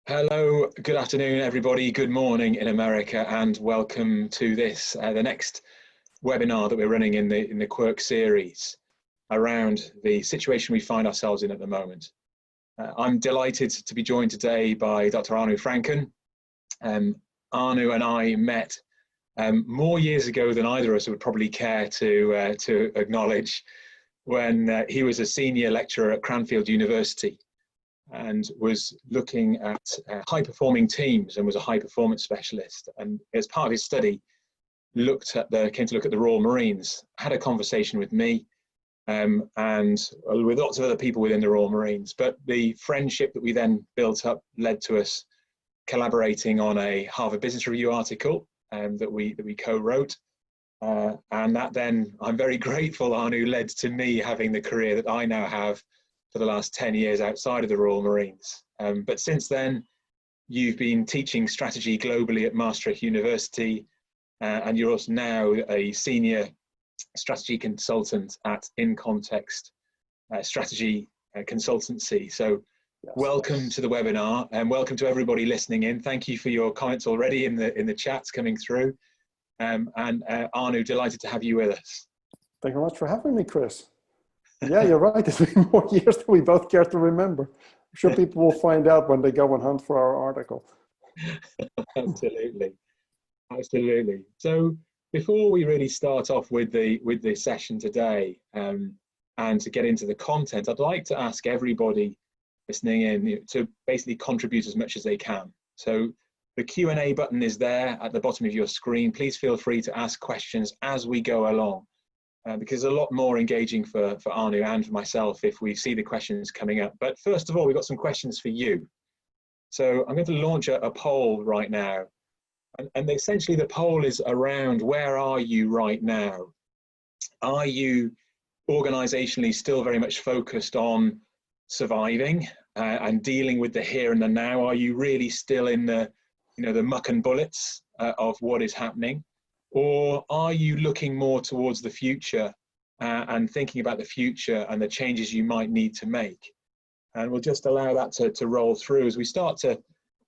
Hello, good afternoon, everybody. Good morning in America, and welcome to this, the next webinar that we're running in the Quirk series around the situation we find ourselves in at the moment. I'm delighted to be joined today by Dr. Arnoud Franken. Arnoud and I met more years ago than either of us would probably care to acknowledge, when he was a senior lecturer at Cranfield University and was looking at high-performing teams and was a high-performance specialist. And as part of his study, came to look at the Royal Marines, had a conversation with me and with lots of other people within the Royal Marines. But the friendship that we then built up led to us collaborating on a Harvard Business Review article that we co-wrote. And that then, I'm very grateful, Arnoud, led to me having the career that I now have for the last 10 years outside of the Royal Marines. But since then, you've been teaching strategy globally at Maastricht University, and you're also now a senior strategy consultant at In Context Strategy Consultancy. So welcome to the webinar, and welcome to everybody listening in. Thank you for your comments already in the chats coming through. And Arnoud, delighted to have you with us. Thank you very much for having me, Chris. Yeah, you're right. It's been more years than we both care to remember. I'm sure people will find out when they go and hunt for our article. Absolutely, absolutely. So before we really start off with the session today, and to get into the content, I'd like to ask everybody listening in to basically contribute as much as they can. So the Q&A button is there at the bottom of your screen. Please feel free to ask questions as we go along. Because it's a lot more engaging for Arnoud and for myself if we see the questions coming up. But first of all, we've got some questions for you. So I'm going to launch a poll right now. And essentially the poll is around, where are you right now? Are you organizationally still very much focused on surviving and dealing with the here and the now? Are you really still in the muck and bullets of what is happening? Or are you looking more towards the future and thinking about the future and the changes you might need to make? And we'll just allow that to roll through as we start to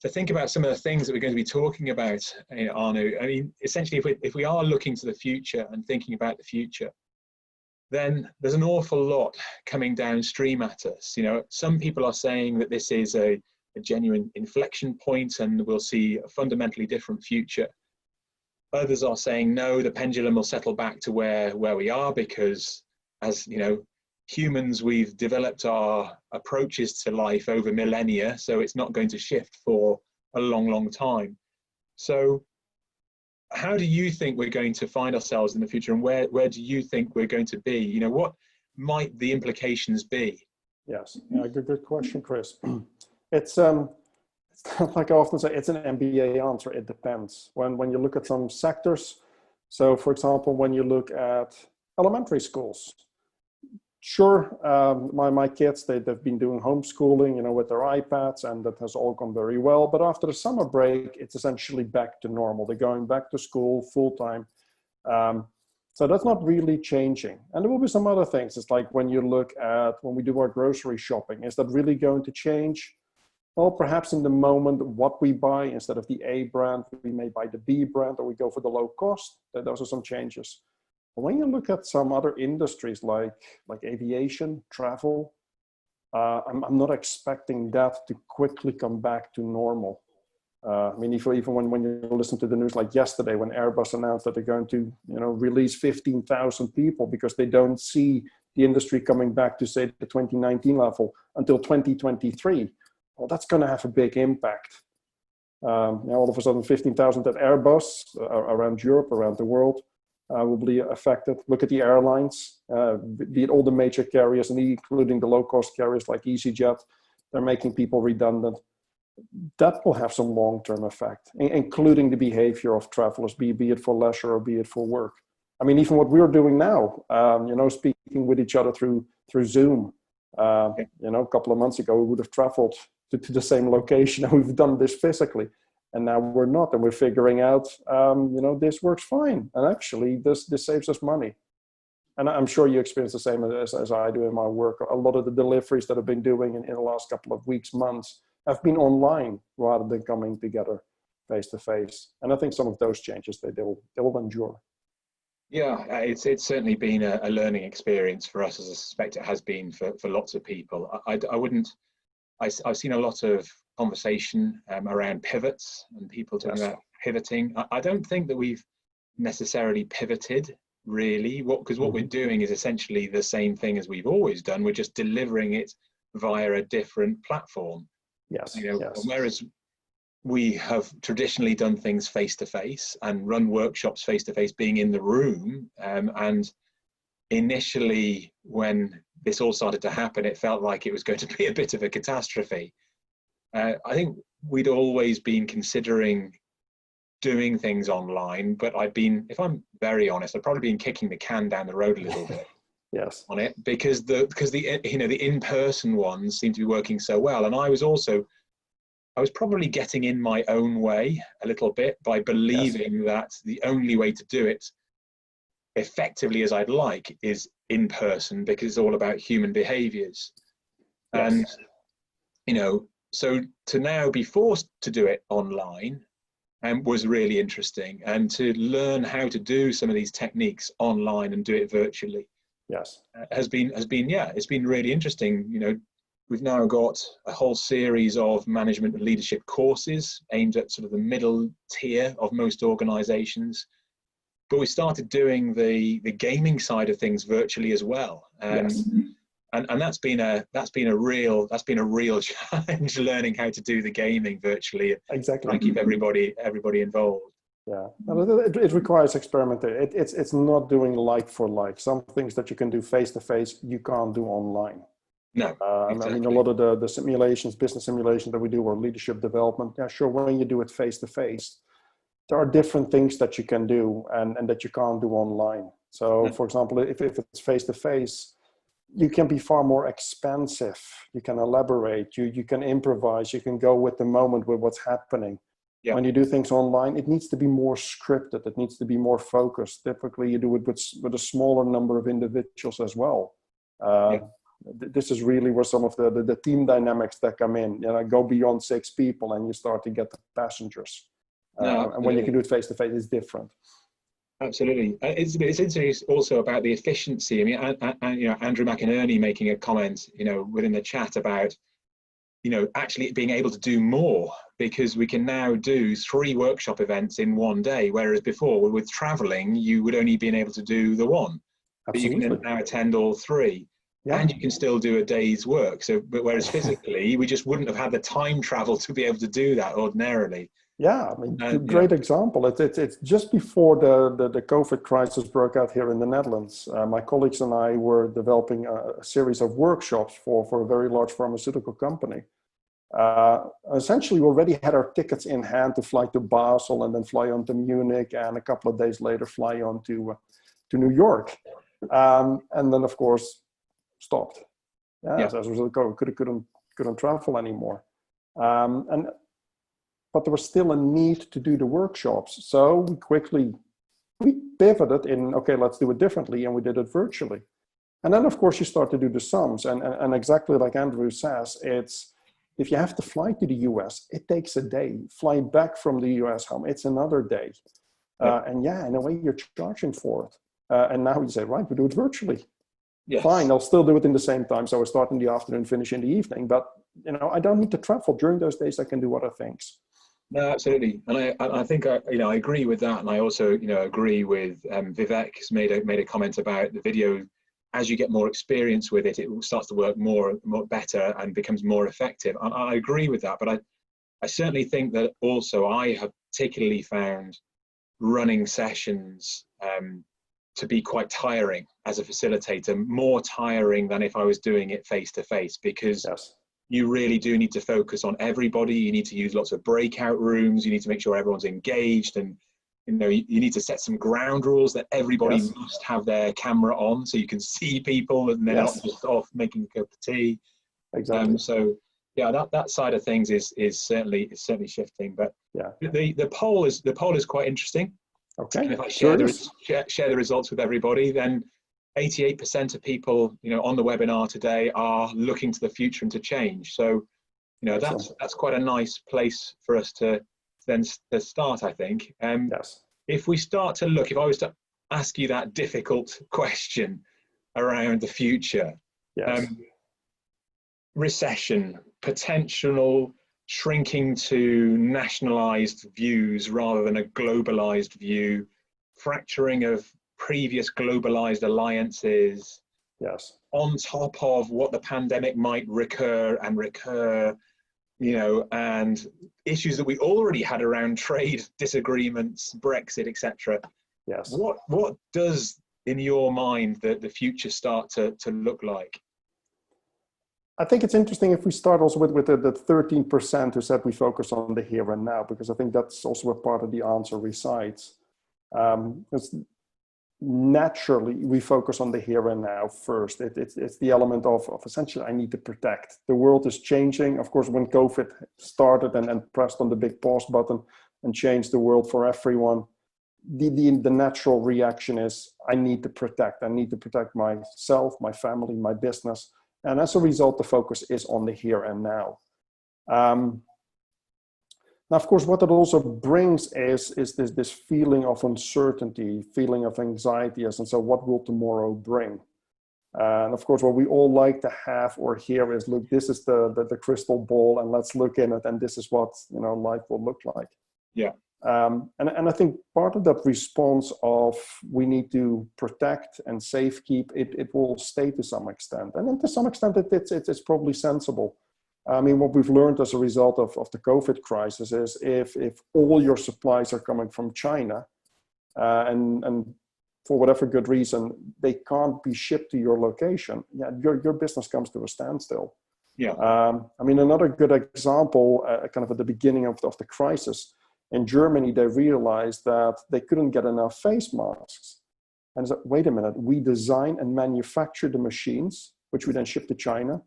think about some of the things that we're going to be talking about, Arnoud. I mean, essentially, if we are looking to the future and thinking about the future, then there's an awful lot coming downstream at us. Some people are saying that this is a genuine inflection point and we'll see a fundamentally different future. Others are saying, no, the pendulum will settle back to where we are because, as humans, we've developed our approaches to life over millennia, so it's not going to shift for a long, long time. So how do you think we're going to find ourselves in the future, and where do you think we're going to be? What might the implications be? Yes, good question, Chris. It's like I often say, it's an MBA answer. It depends. When you look at some sectors, so for example, when you look at elementary schools, sure, my kids, they've been doing homeschooling, with their iPads, and that has all gone very well. But after the summer break, it's essentially back to normal. They're going back to school full time. So that's not really changing. And there will be some other things. It's like when you look at, when we do our grocery shopping, is that really going to change? Well, perhaps in the moment, what we buy, instead of the A brand, we may buy the B brand, or we go for the low cost. Those are some changes. But when you look at some other industries like aviation, travel, I'm not expecting that to quickly come back to normal. I mean, even when you listen to the news, like yesterday, when Airbus announced that they're going to, release 15,000 people because they don't see the industry coming back to, say, the 2019 level until 2023. Well, that's going to have a big impact. Now, all of a sudden, 15,000 at Airbus around Europe, around the world, will be affected. Look at the airlines, be it all the major carriers, and including the low-cost carriers like EasyJet. They're making people redundant. That will have some long-term effect, including the behavior of travelers, be it for leisure or be it for work. I mean, even what we're doing now, speaking with each other through Zoom. A couple of months ago, we would have traveled to the same location, and we've done this physically, and now we're not, and we're figuring out, this works fine, and actually this saves us money. And I'm sure you experience the same as I do in my work. A lot of the deliveries that I've been doing in the last couple of weeks, months, have been online rather than coming together face to face. And I think some of those changes, they will endure. Yeah, it's certainly been a learning experience for us, as I suspect it has been for lots of people. I've seen a lot of conversation around pivots and people talking about pivoting. I don't think that we've necessarily pivoted really, because what we're doing is essentially the same thing as we've always done. We're just delivering it via a different platform. Yes. Whereas we have traditionally done things face to face and run workshops face to face, being in the room. And initially, when this all started to happen, it felt like it was going to be a bit of a catastrophe. I think we'd always been considering doing things online, but if I'm very honest, I've probably been kicking the can down the road a little bit. Yes. On it, because the in-person ones seem to be working so well, and I was probably getting in my own way a little bit by believing that the only way to do it effectively as I'd like is in person, because it's all about human behaviors. And so to now be forced to do it online was really interesting, and to learn how to do some of these techniques online and do it virtually has been it's been really interesting. We've now got a whole series of management and leadership courses aimed at sort of the middle tier of most organizations, but we started doing the gaming side of things virtually as well. And that's been a real challenge, learning how to do the gaming virtually. Exactly. And keep everybody involved. Yeah, it requires experimentation. It's not doing like for like. Some things that you can do face to face, you can't do online. No, exactly. I mean, a lot of the simulations, business simulations that we do, or leadership development. Yeah, sure. When you do it face to face, there are different things that you can do and that you can't do online. So, for example, if it's face to face, you can be far more expansive. You can elaborate. You can improvise. You can go with the moment, with what's happening. Yeah. When you do things online, it needs to be more scripted. It needs to be more focused. Typically, you do it with a smaller number of individuals as well. This is really where some of the team dynamics that come in. Go beyond 6 people, and you start to get the passengers. And when you can do it face to face, it's different. Absolutely. It's interesting also about the efficiency. I mean, Andrew McInerney making a comment, within the chat about, actually being able to do more, because we can now do 3 workshop events in one day, whereas before with traveling, you would only been able to do the one. Absolutely. But you can now attend all 3. Yeah. And you can still do a day's work. But whereas physically, we just wouldn't have had the time travel to be able to do that ordinarily. Yeah, I mean, great example. It's just before the COVID crisis broke out here in the Netherlands. My colleagues and I were developing a series of workshops for a very large pharmaceutical company. Essentially, we already had our tickets in hand to fly to Basel and then fly on to Munich, and a couple of days later fly on to New York. And then, of course, stopped. As a result, couldn't travel anymore. But there was still a need to do the workshops. So we pivoted in, okay, let's do it differently. And we did it virtually. And then, of course, you start to do the sums. And exactly like Andrew says, if you have to fly to the US, it takes a day. Fly back from the US home, it's another day. And in a way, you're charging for it. And now you say, right, we do it virtually. Yes. Fine, I'll still do it in the same time. So I start in the afternoon, finish in the evening. But, I don't need to travel. During those days, I can do other things. No, absolutely, and I think I agree with that, and I also agree with Vivek has made a comment about the video. As you get more experience with it, it starts to work more better and becomes more effective. I agree with that, but I certainly think that also I have particularly found running sessions to be quite tiring as a facilitator, more tiring than if I was doing it face to face, because. Yes. You really do need to focus on everybody. You need to use lots of breakout rooms. You need to make sure everyone's engaged, and you need to set some ground rules that everybody must have their camera on so you can see people and they're not just off making a cup of tea. Exactly. So that side of things is certainly shifting. But the poll is quite interesting. Okay. And if I share the results with everybody, then 88% of people, on the webinar today are looking to the future and to change. So You know, Excellent. that's quite a nice place for us to start, I think. Yes. If we start to look, if I was to ask you that difficult question around the future, Yes. recession, potential shrinking to nationalized views rather than a globalized view, fracturing of previous globalized alliances, Yes. on top of what the pandemic might recur, you know, and issues that we already had around trade disagreements, Brexit, etc. Yes. What does, in your mind, the future start to look like? I think it's interesting if we start also with the 13% who said we focus on the here and now, because I think that's also where part of the answer resides. Because naturally we focus on the here and now first. It's the element of essentially I need to protect. The world is changing. Of course, when COVID started and pressed on the big pause button and changed the world for everyone, the natural reaction is I need to protect. I need to protect myself, my family, my business. And as a result, the focus is on the here and now. Now, of course, what it also brings is this feeling of uncertainty, feeling of anxiety, and so what will tomorrow bring? And of course, what we all like to have or hear is, look, this is the crystal ball, and let's look in it, and this is what life will look like. Yeah. And I think part of that response of we need to protect and safekeep, it will stay to some extent. And then to some extent, it's probably sensible. I mean, what we've learned as a result of the COVID crisis is if all your supplies are coming from China and for whatever good reason, they can't be shipped to your location, yeah, your business comes to a standstill. Yeah. I mean, another good example, kind of at the beginning of the crisis, in Germany, they realized that they couldn't get enough face masks. And I said, wait a minute, we design and manufacture the machines, which we then ship to China.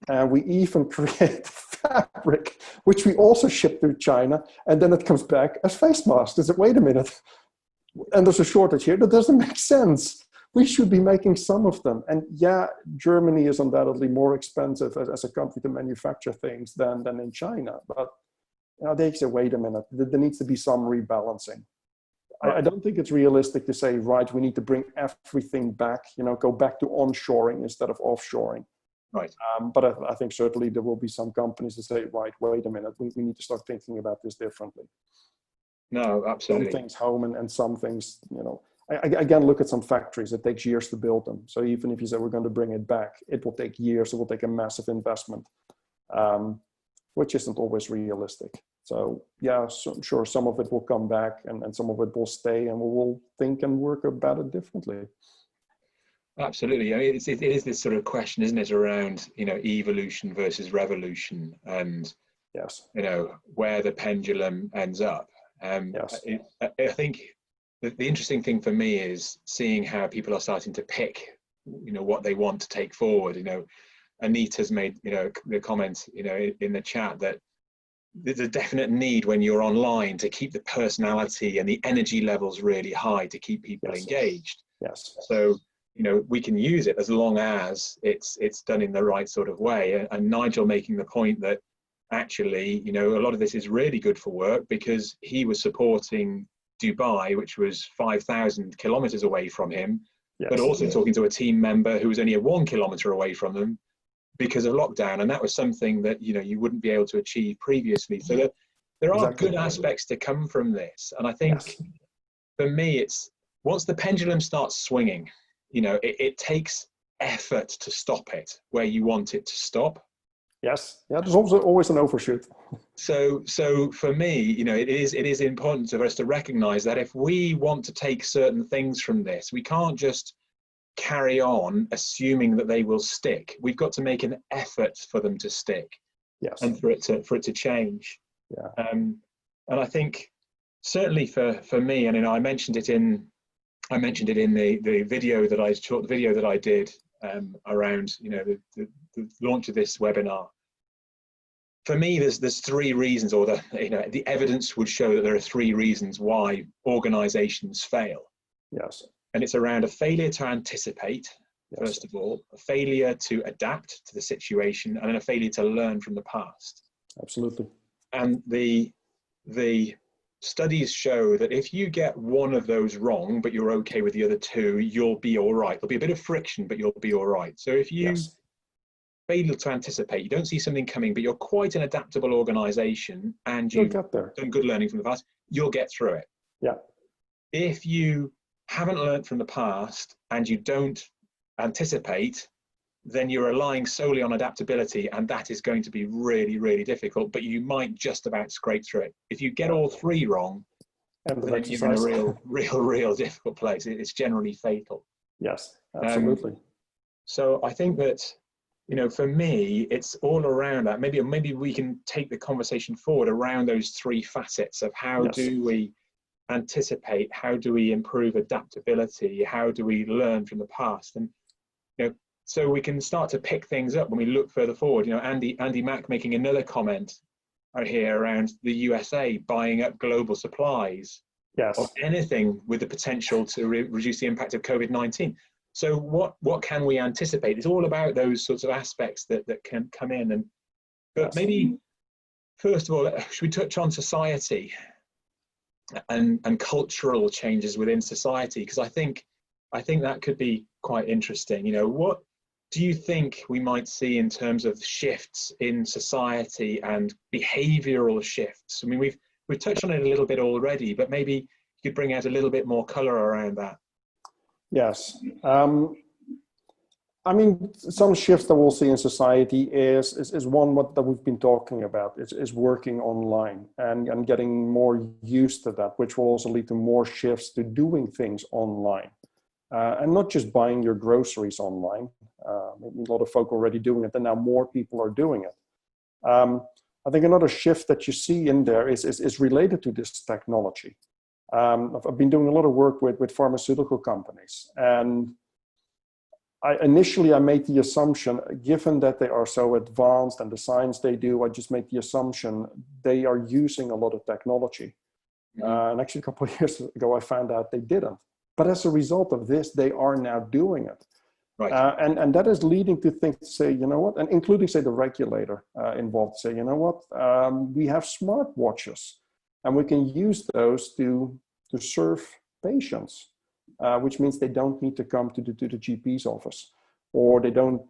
And we even create the fabric, which we also ship to China. And then it comes back as face masks. I said, wait a minute. And there's a shortage here. That doesn't make sense. We should be making some of them. And yeah, Germany is undoubtedly more expensive as a country to manufacture things than in China. But they say, wait a minute, there needs to be some rebalancing. I don't think it's realistic to say, right, we need to bring everything back, go back to onshoring instead of offshoring. Right. But I think certainly there will be some companies that say, right, wait a minute, we need to start thinking about this differently. No, absolutely. Some things home and some things, again, look at some factories. It takes years to build them. So even if you say we're going to bring it back, it will take years. It will take a massive investment. Which isn't always realistic. So yeah, so I'm sure some of it will come back and some of it will stay, and we will think and work about it differently. Absolutely. I mean, it is this sort of question, isn't it, around, evolution versus revolution, and, yes, where the pendulum ends up. Yes. I think the interesting thing for me is seeing how people are starting to pick, what they want to take forward. Anita's made, the comment, in the chat that there's a definite need when you're online to keep the personality and the energy levels really high to keep people engaged. Yes. So, we can use it as long as it's done in the right sort of way. And Nigel making the point that actually, a lot of this is really good for work because he was supporting Dubai, which was 5,000 kilometers away from him, but also talking to a team member who was only 1 kilometer away from them, because of lockdown, and that was something that you wouldn't be able to achieve previously. So there are good aspects to come from this, and I think for me, it's once the pendulum starts swinging, it takes effort to stop it where you want it to stop. Yes, yeah. There's also always an overshoot. So for me, it is important for us to recognize that if we want to take certain things from this, we can't just carry on assuming that they will stick. We've got to make an effort for them to stick, and for it to change. And I think certainly for me, and I mentioned it in the video that I did around the launch of this webinar. For me, there's 3 reasons, or the evidence would show that there are 3 reasons why organizations fail. Yes. And it's around a failure to anticipate, first of all, a failure to adapt to the situation, and then a failure to learn from the past. absolutely. And the studies show that if you get one of those wrong, but you're okay with the other two, you'll be all right. There'll be a bit of friction, but you'll be all right. So if you Yes. fail to anticipate, you don't see something coming, but you're quite an adaptable organization and You'll you've get there. done good learning from the past, you'll get through it. Yeah. If you haven't learned from the past and you don't anticipate, then you're relying solely on adaptability, and that is going to be really, really difficult, but you might just about scrape through it. If you get all three wrong, End of then you're in a exercise. real difficult place. It's generally fatal. Yes, absolutely. So I think that, for me, it's all around that. Maybe we can take the conversation forward around those three facets of how Yes. do we anticipate, how do we improve adaptability, how do we learn from the past, and so we can start to pick things up when we look further forward. Andy Mack making another comment here around the USA buying up global supplies Yes. of anything with the potential to reduce the impact of COVID-19. So what can we anticipate? It's all about those sorts of aspects that can come in. But Yes. maybe first of all, should we touch on society and cultural changes within society? Because I think that could be quite interesting. What do you think we might see in terms of shifts in society and behavioral shifts? I mean, we've touched on it a little bit already, but maybe you could bring out a little bit more color around that. Yes. I mean, some shifts that we'll see in society is one that we've been talking about, is working online and getting more used to that, which will also lead to more shifts to doing things online. And not just buying your groceries online. Maybe a lot of folk already doing it, and now more people are doing it. I think another shift that you see in there is related to this technology. I've been doing a lot of work with pharmaceutical companies, and initially I made the assumption, given that they are so advanced and the science they do, I just made the assumption they are using a lot of technology. And actually a couple of years ago, I found out they didn't. But as a result of this, they are now doing it. Right. And that is leading to things to say, you know what, and including, say, the regulator involved, say, you know what, we have smartwatches, and we can use those to serve patients, which means they don't need to come to the GP's office, or they don't,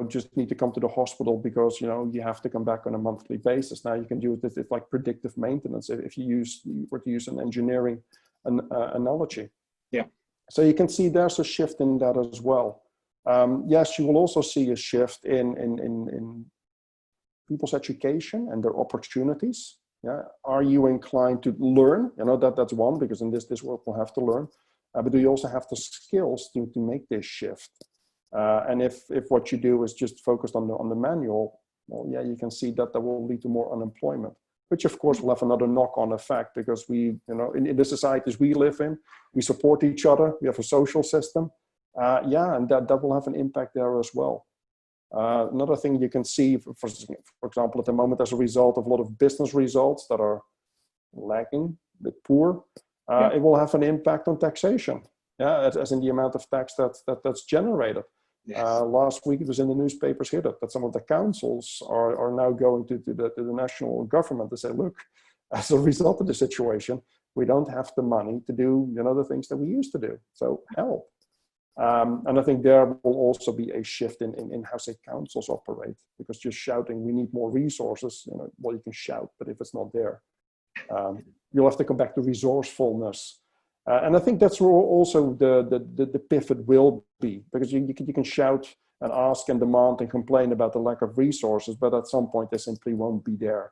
just need to come to the hospital because, you have to come back on a monthly basis. Now you can do it, it's like predictive maintenance if you were to use an engineering analogy. Yeah. So you can see there's a shift in that as well. Yes, you will also see a shift in people's education and their opportunities. Yeah, are you inclined to learn? That's one, because in this world we'll have to learn. But do you also have the skills to make this shift? And if what you do is just focused on the manual, well, yeah, you can see that will lead to more unemployment, which of course will have another knock-on effect, because we, in the societies we live in, we support each other. We have a social system. And that will have an impact there as well. Another thing you can see, for example, at the moment, as a result of a lot of business results that are lacking, a bit poor, it will have an impact on taxation. Yeah, as in the amount of tax that's generated. Yes. Last week it was in the newspapers here that some of the councils are now going to the national government to say, look, as a result of the situation, we don't have the money to do the things that we used to do. So help. And I think there will also be a shift in how, say, councils operate, because just shouting, we need more resources, well, you can shout, but if it's not there, you'll have to come back to resourcefulness. And I think that's where also the pivot will be, because you can shout and ask and demand and complain about the lack of resources, but at some point they simply won't be there.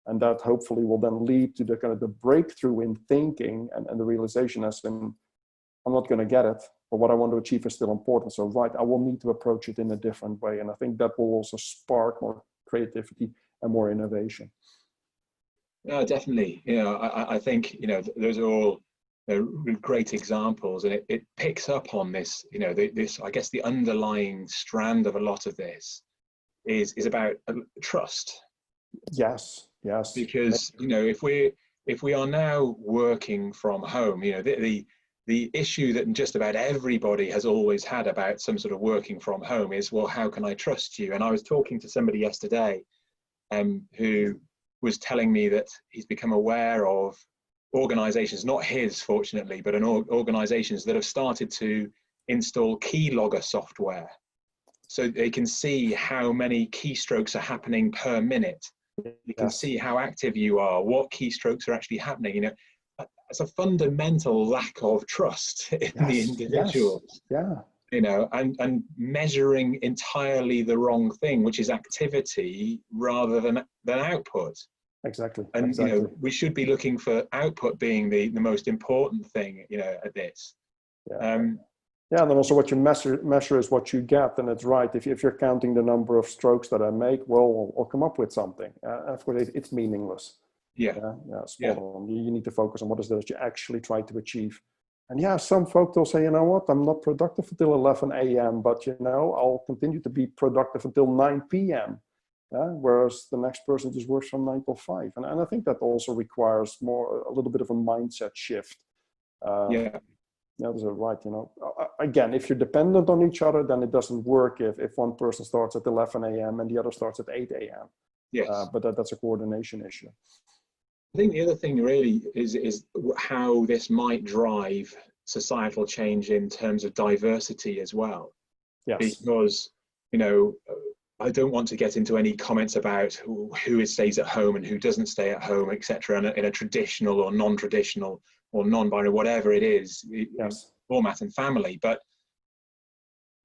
And that hopefully will then lead to the kind of the breakthrough in thinking and the realization as in, I'm not going to get it, but what I want to achieve is still important. So right, I will need to approach it in a different way. And I think that will also spark more creativity and more innovation. No, definitely. I think, those are all great examples, and it picks up on this, this, I guess the underlying strand of a lot of this is about trust. Yes. Because, if we are now working from home, the issue that just about everybody has always had about some sort of working from home is, well, how can I trust you? And I was talking to somebody yesterday who was telling me that he's become aware of organizations, not his, fortunately, but organizations that have started to install keylogger software. So they can see how many keystrokes are happening per minute. You can see how active you are, what keystrokes are actually happening. You know, it's a fundamental lack of trust in the individuals. You know, and measuring entirely the wrong thing, which is activity rather than output. Exactly. And you know, we should be looking for output being the most important thing, you know, at this. Yeah, and then also what you measure is what you get, and it's right. If you're counting the number of strokes that I make, well, I'll come up with something. Of course, it's meaningless. Spot on. You need to focus on what is it that you actually try to achieve. And yeah, some folk will say, you know what, I'm not productive until 11 a.m., but you know, I'll continue to be productive until 9 p.m. Whereas the next person just works from 9 till 5. And I think that also requires a little bit of a mindset shift. Those are right. You know, again, if you're dependent on each other, then it doesn't work if one person starts at 11 a.m. and the other starts at 8 a.m. But that's a coordination issue. I think the other thing really is how this might drive societal change in terms of diversity as well. Because, you know, I don't want to get into any comments about who stays at home and who doesn't stay at home, etc. in a traditional or non-traditional or non-binary, whatever it is, format and family. But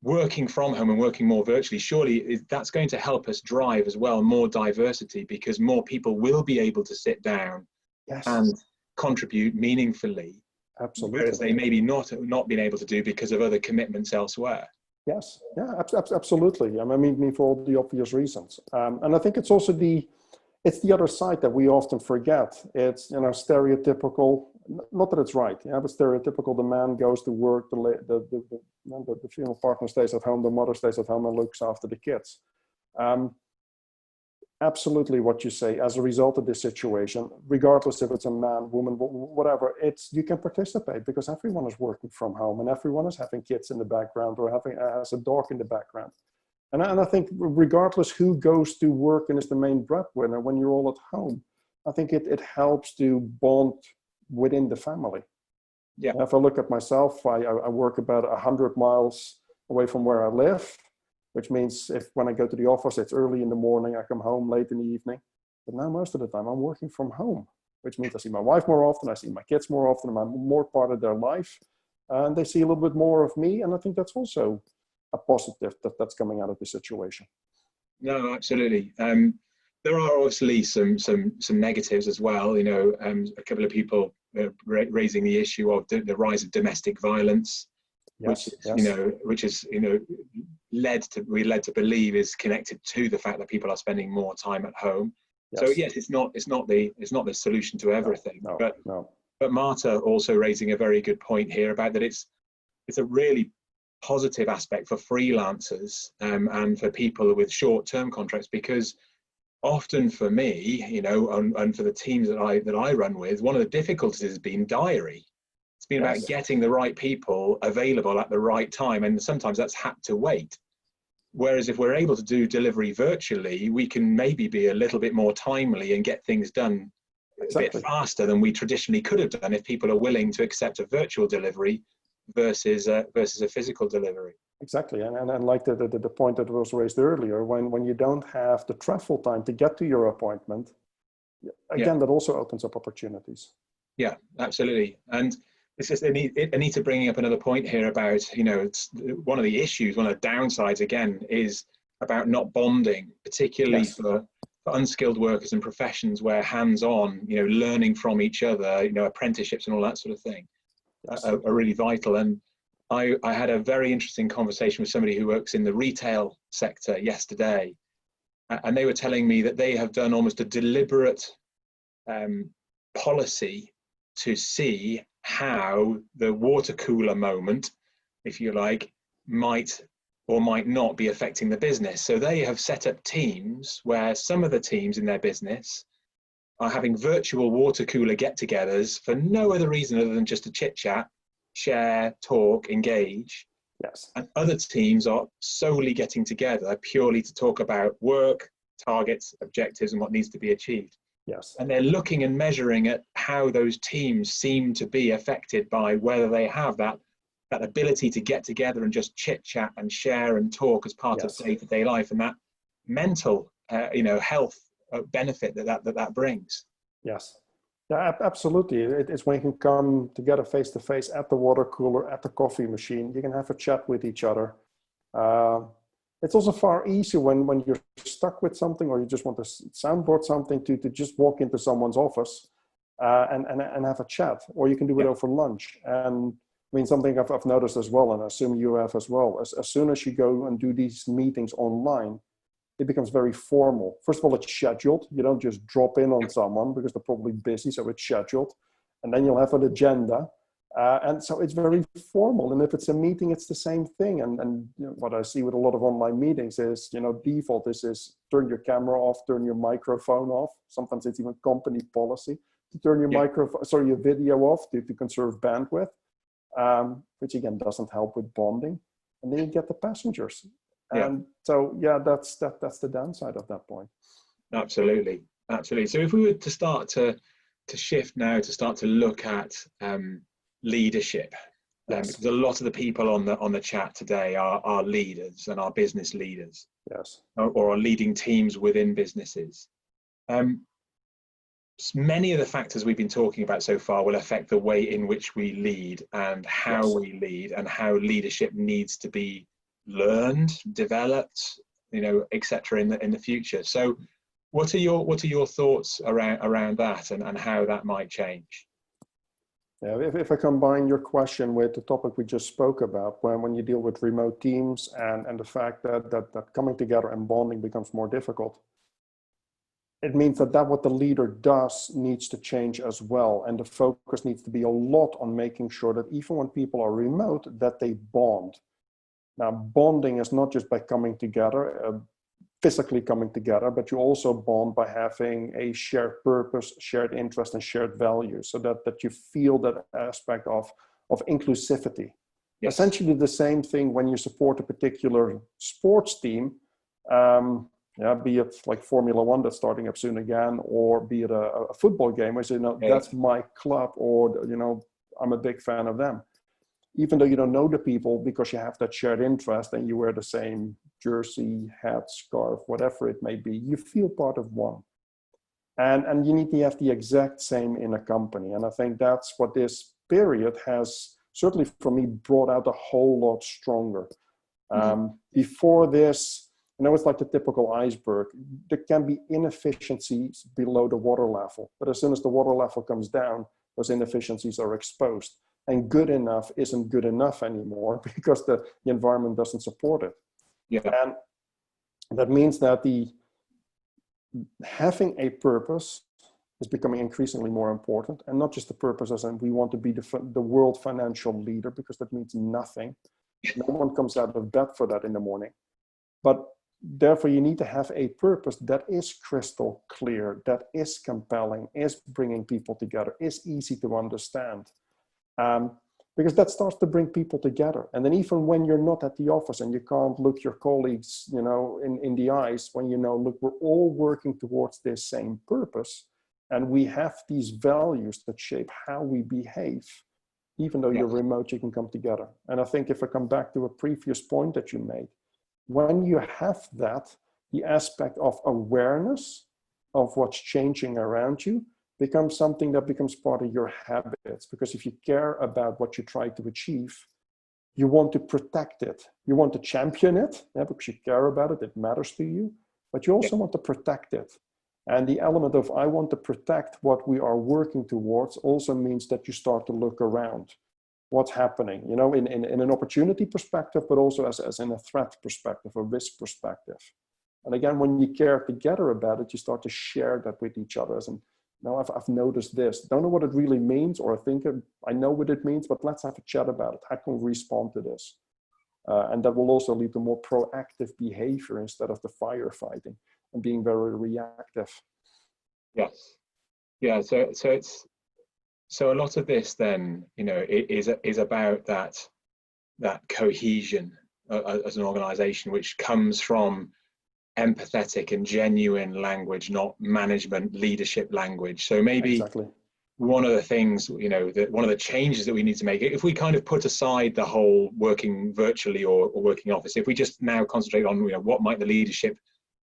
working from home and working more virtually, surely that's going to help us drive as well more diversity, because more people will be able to sit down and contribute meaningfully. Absolutely. Whereas they maybe not been able to do because of other commitments elsewhere. Absolutely. I mean, for all the obvious reasons. And I think it's also the other side that we often forget. It's, you know, stereotypical, not that it's right, but stereotypical, the man goes to work, the female partner stays at home, the mother stays at home and looks after the kids. Absolutely what you say, as a result of this situation, regardless if it's a man, woman, whatever, you can participate because everyone is working from home and everyone is having kids in the background or has a dog in the background. And I think regardless who goes to work and is the main breadwinner, when you're all at home, I think it helps to bond within the family. If I look at myself, I work about 100 miles away from where I live, which means when I go to the office, it's early in the morning, I come home late in the evening. But now most of the time I'm working from home, which means I see my wife more often, I see my kids more often, I'm more part of their life, and they see a little bit more of me. And I think that's also a positive that's coming out of this situation. No, absolutely. There are obviously some negatives as well. You know, a couple of people raising the issue of the rise of domestic violence, which is led to believe is connected to the fact that people are spending more time at home. So yes, it's not the solution to everything. But Marta also raising a very good point here about that it's a really positive aspect for freelancers and for people with short-term contracts, because often for me, you know, and for the teams that I run with, one of the difficulties has been diary. It's been about getting the right people available at the right time, and sometimes that's had to wait. Whereas if we're able to do delivery virtually, we can maybe be a little bit more timely and get things done a bit faster than we traditionally could have done if people are willing to accept a virtual delivery versus a physical delivery. Exactly, and like the point that was raised earlier, when you don't have the travel time to get to your appointment, again, that also opens up opportunities. Yeah, absolutely. And it's just Anita bringing up another point here about, you know, it's one of the issues, one of the downsides again is about not bonding, particularly for unskilled workers and professions where hands-on, you know, learning from each other, you know, apprenticeships and all that sort of thing are really vital. And I had a very interesting conversation with somebody who works in the retail sector yesterday, and they were telling me that they have done almost a deliberate policy to see how the water cooler moment, if you like, might or might not be affecting the business. So they have set up teams where some of the teams in their business are having virtual water cooler get-togethers for no other reason other than just to chit-chat, share, talk, engage. And other teams are solely getting together purely to talk about work, targets, objectives, and what needs to be achieved. Yes. And they're looking and measuring at how those teams seem to be affected by whether they have that ability to get together and just chit chat and share and talk as part of Yes. day-to-day life, and that mental health benefit that brings. Yes. Yeah, absolutely. It's when you can come together face to face at the water cooler, at the coffee machine. You can have a chat with each other. It's also far easier when you're stuck with something, or you just want to soundboard something, to just walk into someone's office and have a chat, or you can do it over lunch. And I mean, something I've noticed as well, and I assume you have as well, as soon as you go and do these meetings online, it becomes very formal. First of all, it's scheduled. You don't just drop in on someone because they're probably busy, so it's scheduled. And then you'll have an agenda. And so it's very formal. And if it's a meeting, it's the same thing. And you know, what I see with a lot of online meetings is, default is turn your camera off, turn your microphone off. Sometimes it's even company policy to turn your your video off to conserve bandwidth, which again doesn't help with bonding. And then you get the passengers. And so, yeah, that's the downside of that point. Absolutely. So if we were to start to shift now, to start to look at leadership, because a lot of the people on the chat today are leaders and are business leaders, or are leading teams within businesses. Many of the factors we've been talking about so far will affect the way in which we lead and how we lead, and how leadership needs to be learned, developed, etc. in the future. So what are your thoughts around that, and how that might change? Yeah, if I combine your question with the topic we just spoke about, when you deal with remote teams and the fact that coming together and bonding becomes more difficult, it means that what the leader does needs to change as well. And the focus needs to be a lot on making sure that even when people are remote, that they bond. Now, bonding is not just by coming together, physically coming together, but you also bond by having a shared purpose, shared interest, and shared values, so that you feel that aspect of inclusivity. Essentially the same thing when you support a particular sports team, be it like Formula One that's starting up soon again, or be it a football game where you say, that's my club, or I'm a big fan of them. Even though you don't know the people, because you have that shared interest and you wear the same jersey, hat, scarf, whatever it may be, you feel part of one. And you need to have the exact same in a company. And I think that's what this period has, certainly for me, brought out a whole lot stronger. Before this, it's like the typical iceberg. There can be inefficiencies below the water level, but as soon as the water level comes down, those inefficiencies are exposed. And good enough isn't good enough anymore because the environment doesn't support it. And that means that having a purpose is becoming increasingly more important, and not just the purpose as in we want to be the world financial leader, because that means nothing. No one comes out of bed for that in the morning. But therefore, you need to have a purpose that is crystal clear, that is compelling, is bringing people together, is easy to understand. Because that starts to bring people together. And then even when you're not at the office and you can't look your colleagues, in the eyes, when look, we're all working towards this same purpose, and we have these values that shape how we behave. Even though you're remote, you can come together. And I think if I come back to a previous point that you made, when you have that, the aspect of awareness of what's changing around you becomes something that becomes part of your habits. Because if you care about what you try to achieve, you want to protect it. You want to champion it, because you care about it, it matters to you, but you also want to protect it. And the element of I want to protect what we are working towards also means that you start to look around. What's happening, in an opportunity perspective, but also as in a threat perspective, a risk perspective. And again, when you care together about it, you start to share that with each other. And I've noticed this. Don't know what it really means, or I know what it means, but let's have a chat about it. How can we respond to this? And that will also lead to more proactive behavior instead of the firefighting and being very reactive. Yes. Yeah. So a lot of this then, is about that cohesion as an organization, which comes from empathetic and genuine language, not management leadership language. So maybe Exactly. one of the things, that one of the changes that we need to make, if we kind of put aside the whole working virtually or working office, if we just now concentrate on, what might the leadership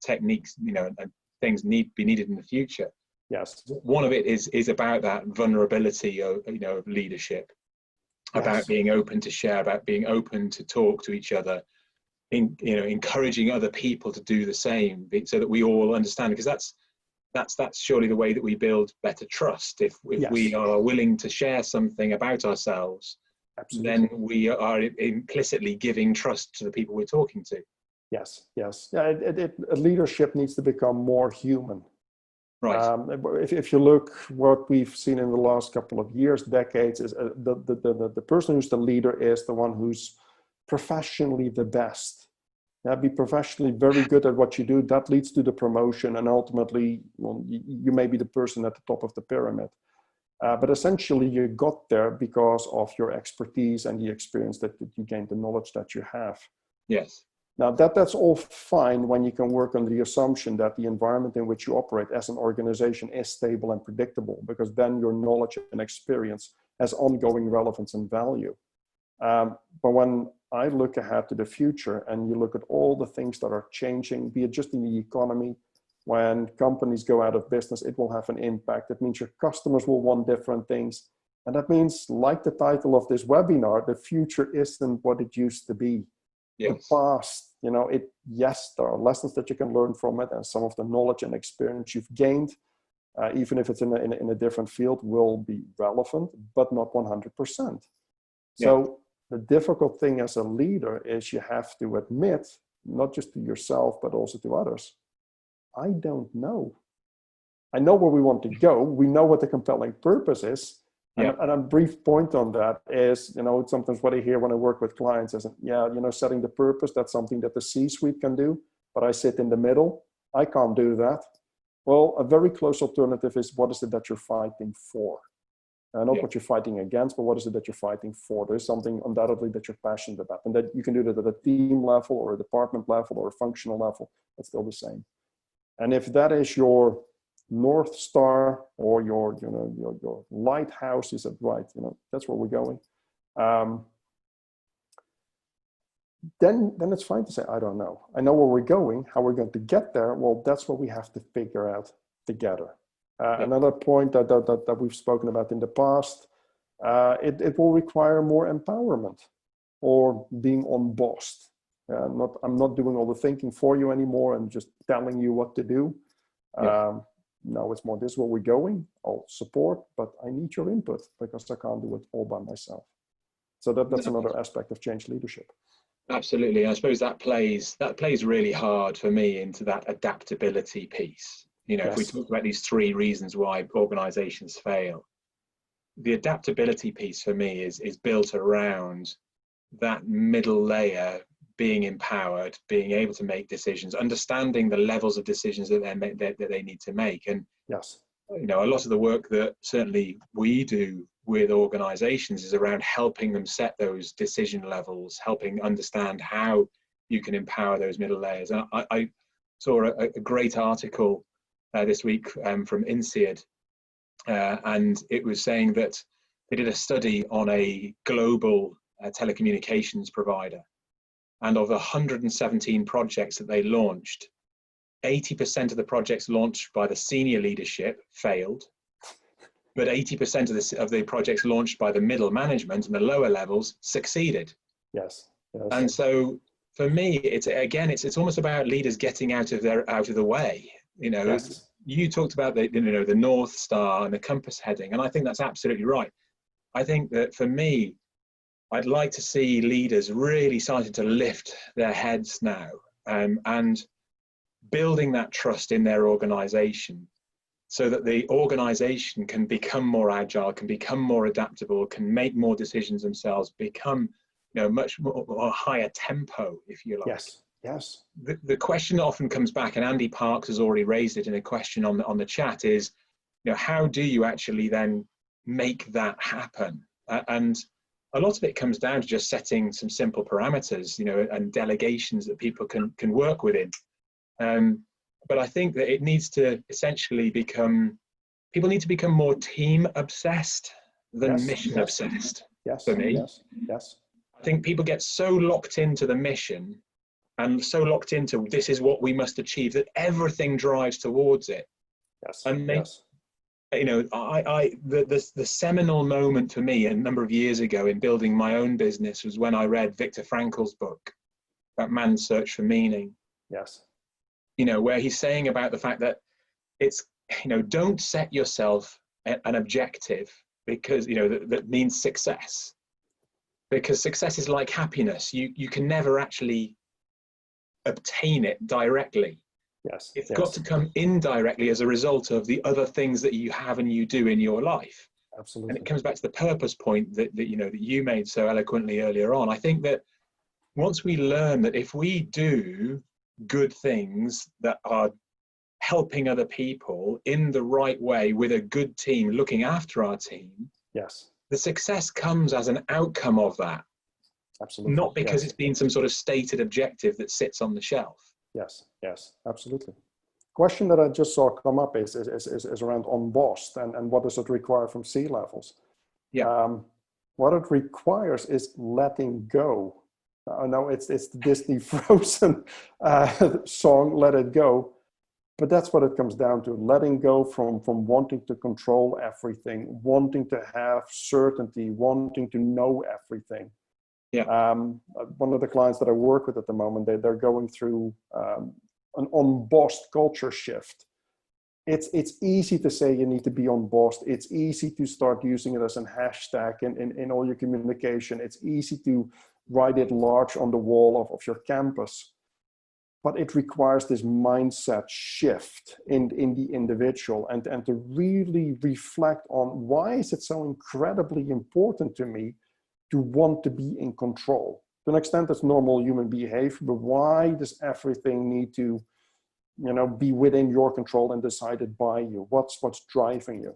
techniques, and things be needed in the future. Yes. One of it is about that vulnerability of, of leadership, about being open to share, about being open to talk to each other, encouraging other people to do the same, so that we all understand, because that's surely the way that we build better trust. If we are willing to share something about ourselves, absolutely, then we are implicitly giving trust to the people we're talking to. Yes. Yeah, leadership needs to become more human. Right. If you look what we've seen in the last couple of years, decades, is the person who's the leader is the one who's professionally the best. Be professionally very good at what you do. That leads to the promotion, and ultimately, you may be the person at the top of the pyramid. But essentially, you got there because of your expertise and the experience that you gained, the knowledge that you have. Yes. Now, that's all fine when you can work under the assumption that the environment in which you operate as an organization is stable and predictable, because then your knowledge and experience has ongoing relevance and value. But when I look ahead to the future and you look at all the things that are changing, be it just in the economy, when companies go out of business, it will have an impact. It means your customers will want different things. And that means, like the title of this webinar, the future isn't what it used to be. Yes. The past, yes, there are lessons that you can learn from it, and some of the knowledge and experience you've gained, even if it's in a different field, will be relevant, but not 100%. So the difficult thing as a leader is you have to admit, not just to yourself, but also to others, I don't know. I know where we want to go. We know what the compelling purpose is. And a brief point on that is, sometimes what I hear when I work with clients is, setting the purpose, that's something that the C-suite can do, but I sit in the middle. I can't do that. Well, a very close alternative is, what is it that you're fighting for? Not what you're fighting against, but what is it that you're fighting for? There's something undoubtedly that you're passionate about, and that you can do that at a team level or a department level or a functional level. That's still the same. And if that is your North Star or your lighthouse, is it right? That's where we're going. Then it's fine to say, I don't know. I know where we're going. How we're going to get there, well, that's what we have to figure out together. Another point that we've spoken about in the past, it will require more empowerment or being unbossed. I'm not doing all the thinking for you anymore and just telling you what to do. No, it's more, this is where we're going. I'll support, but I need your input because I can't do it all by myself. So that's another aspect of change leadership. Absolutely. I suppose that plays really hard for me into that adaptability piece. If we talk about these 3 reasons why organizations fail, the adaptability piece for me is built around that middle layer being empowered, being able to make decisions, understanding the levels of decisions that they need to make. And a lot of the work that certainly we do with organizations is around helping them set those decision levels, helping understand how you can empower those middle layers. And I saw a great article this week from INSEAD, and it was saying that they did a study on a global telecommunications provider. And of 117 projects that they launched, 80% of the projects launched by the senior leadership failed, but 80% of the projects launched by the middle management and the lower levels succeeded. Yes. And so for me, it's almost about leaders getting out of the way. You talked about the North Star and the compass heading, and I think that's absolutely right. I think that for me, I'd like to see leaders really starting to lift their heads now, and building that trust in their organization so that the organization can become more agile, can become more adaptable, can make more decisions themselves, become much more higher tempo, if you like. Yes. The question often comes back, and Andy Parks has already raised it in a question on the chat, is how do you actually then make that happen? And a lot of it comes down to just setting some simple parameters, and delegations that people can work within. But I think that it needs to essentially people need to become more team obsessed than mission obsessed. For me, I think people get so locked into the mission and so locked into this is what we must achieve that everything drives towards it. And they, you know, the seminal moment for me a number of years ago in building my own business was when I read Viktor Frankl's book about Man's Search for Meaning. You know, where he's saying about the fact that it's, you know, don't set yourself an objective because, you know, that means success. Because success is like happiness. You can never actually obtain it directly. It's got to come indirectly as a result of the other things that you have and you do in your life. Absolutely. And it comes back to the purpose point that you know that you made so eloquently earlier on. I think that once we learn that if we do good things that are helping other people in the right way with a good team looking after our team, the success comes as an outcome of that. Absolutely. Not because it's been some sort of stated objective that sits on the shelf. Yes, absolutely. Question that I just saw come up is around unbossed and what does it require from C-levels? What it requires is letting go. I know it's the Disney Frozen song, Let It Go, but that's what it comes down to, letting go from wanting to control everything, wanting to have certainty, wanting to know everything. One of the clients that I work with at the moment, they're going through an unbossed culture shift. It's easy to say you need to be unbossed. It's easy to start using it as a hashtag in all your communication. It's easy to write it large on the wall of your campus. But it requires this mindset shift in the individual and to really reflect on why is it so incredibly important to me to want to be in control. To an extent, that's normal human behavior, but why does everything need to, you know, be within your control and decided by you? What's driving you?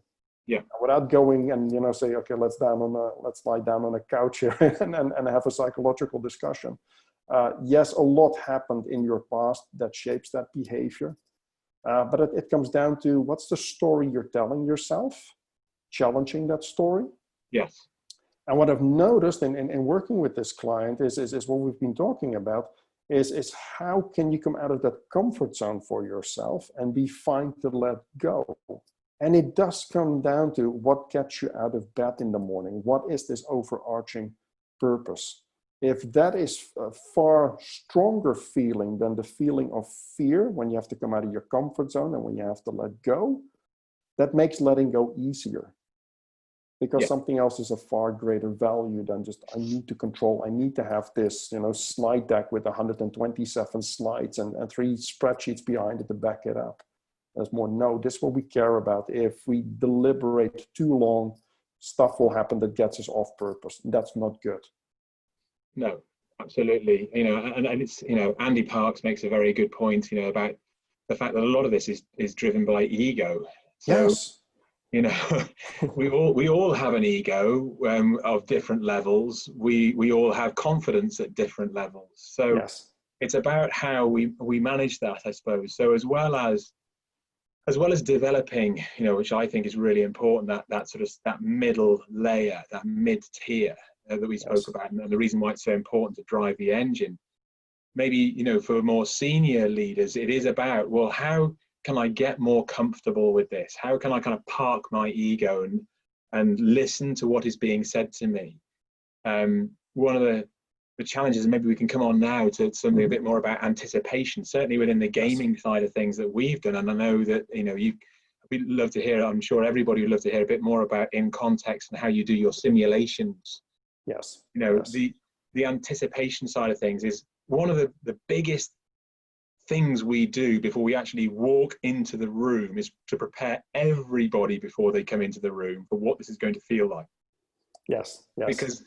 Without going and, you know, say, okay, let's lie down on a couch here and have a psychological discussion. Yes, a lot happened in your past that shapes that behavior, but it comes down to what's the story you're telling yourself, challenging that story. And what I've noticed in working with this client is what we've been talking about is how can you come out of that comfort zone for yourself and be fine to let go. And it does come down to what gets you out of bed in the morning. What is this overarching purpose? If that is a far stronger feeling than the feeling of fear when you have to come out of your comfort zone and when you have to let go, that makes letting go easier. Because something else is a far greater value than just, I need to control, I need to have this, you know, slide deck with 127 slides and 3 spreadsheets behind it to back it up. There's more, no, this is what we care about. If we deliberate too long, stuff will happen that gets us off purpose. That's not good. No, absolutely. You know, and it's, you know, Andy Parks makes a very good point, you know, about the fact that a lot of this is driven by ego. So, you know, we all have an ego of different levels. We all have confidence at different levels. So it's about how we manage that, I suppose. So as well as developing, you know, which I think is really important, that sort of that middle layer, that mid tier that we spoke about, and the reason why it's so important to drive the engine. Maybe, you know, for more senior leaders, it is about, well, how can I get more comfortable with this? How can I kind of park my ego and listen to what is being said to me? One of the challenges, and maybe we can come on now to something a bit more about anticipation, certainly within the gaming side of things that we've done. And I know that, you know, we'd love to hear, I'm sure everybody would love to hear a bit more about in context and how you do your simulations. You know, the anticipation side of things is one of the biggest things we do before we actually walk into the room is to prepare everybody before they come into the room for what this is going to feel like. Because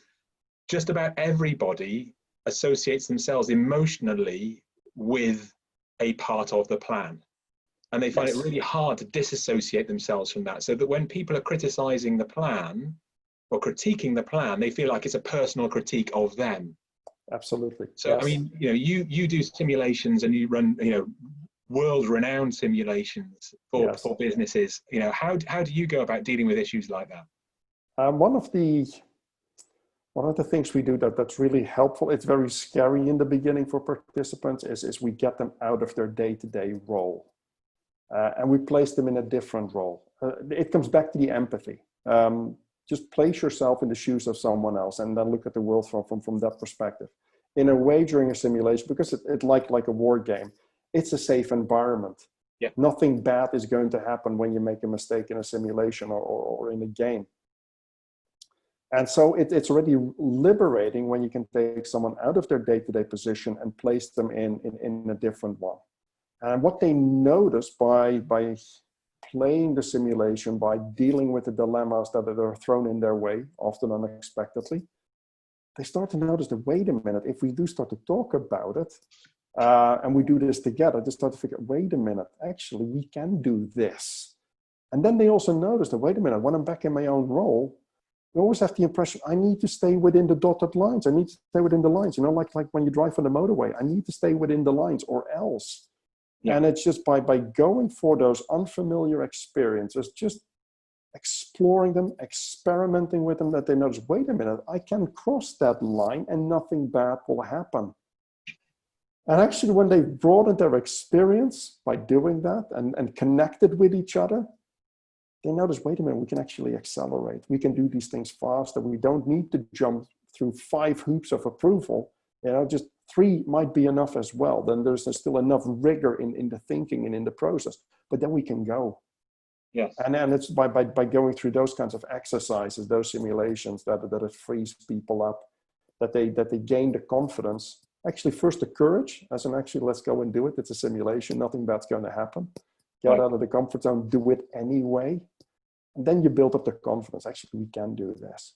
just about everybody associates themselves emotionally with a part of the plan. And they find it really hard to disassociate themselves from that. So that when people are criticizing the plan or critiquing the plan, they feel like it's a personal critique of them. Absolutely. So, I mean, you know, you do simulations and you run, you know, world-renowned simulations for Yes. businesses. You know, how do you go about dealing with issues like that? One of the things we do that's really helpful, it's very scary in the beginning for participants, is we get them out of their day-to-day role. And we place them in a different role. It comes back to the empathy. Just place yourself in the shoes of someone else and then look at the world from that perspective. In a way, during a simulation, because it's like a war game, it's a safe environment. Yeah. Nothing bad is going to happen when you make a mistake in a simulation or in a game. And so it's already liberating when you can take someone out of their day-to-day position and place them in a different one. And what they notice by playing the simulation, by dealing with the dilemmas that are thrown in their way, often unexpectedly, they start to notice that, wait a minute, if we do start to talk about it, and we do this together, they start to figure, wait a minute, actually, we can do this. And then they also notice that, wait a minute, when I'm back in my own role, you always have the impression, I need to stay within the dotted lines. I need to stay within the lines. You know, like when you drive on the motorway, I need to stay within the lines or else. Yeah. And it's just by going for those unfamiliar experiences, just exploring them, experimenting with them, that they notice, wait a minute, I can cross that line and nothing bad will happen. And actually, when they broadened their experience by doing that and connected with each other, they notice, wait a minute, we can actually accelerate. We can do these things faster. We don't need to jump through 5 hoops of approval. You know, just 3 might be enough as well. Then there's still enough rigor in the thinking and in the process, but then we can go. Yes. And then it's by going through those kinds of exercises, those simulations, that it frees people up, that they gain the confidence. Actually, first the courage, as in actually, let's go and do it. It's a simulation, nothing bad's going to happen. Get out of the comfort zone, do it anyway. And then you build up the confidence. Actually, we can do this.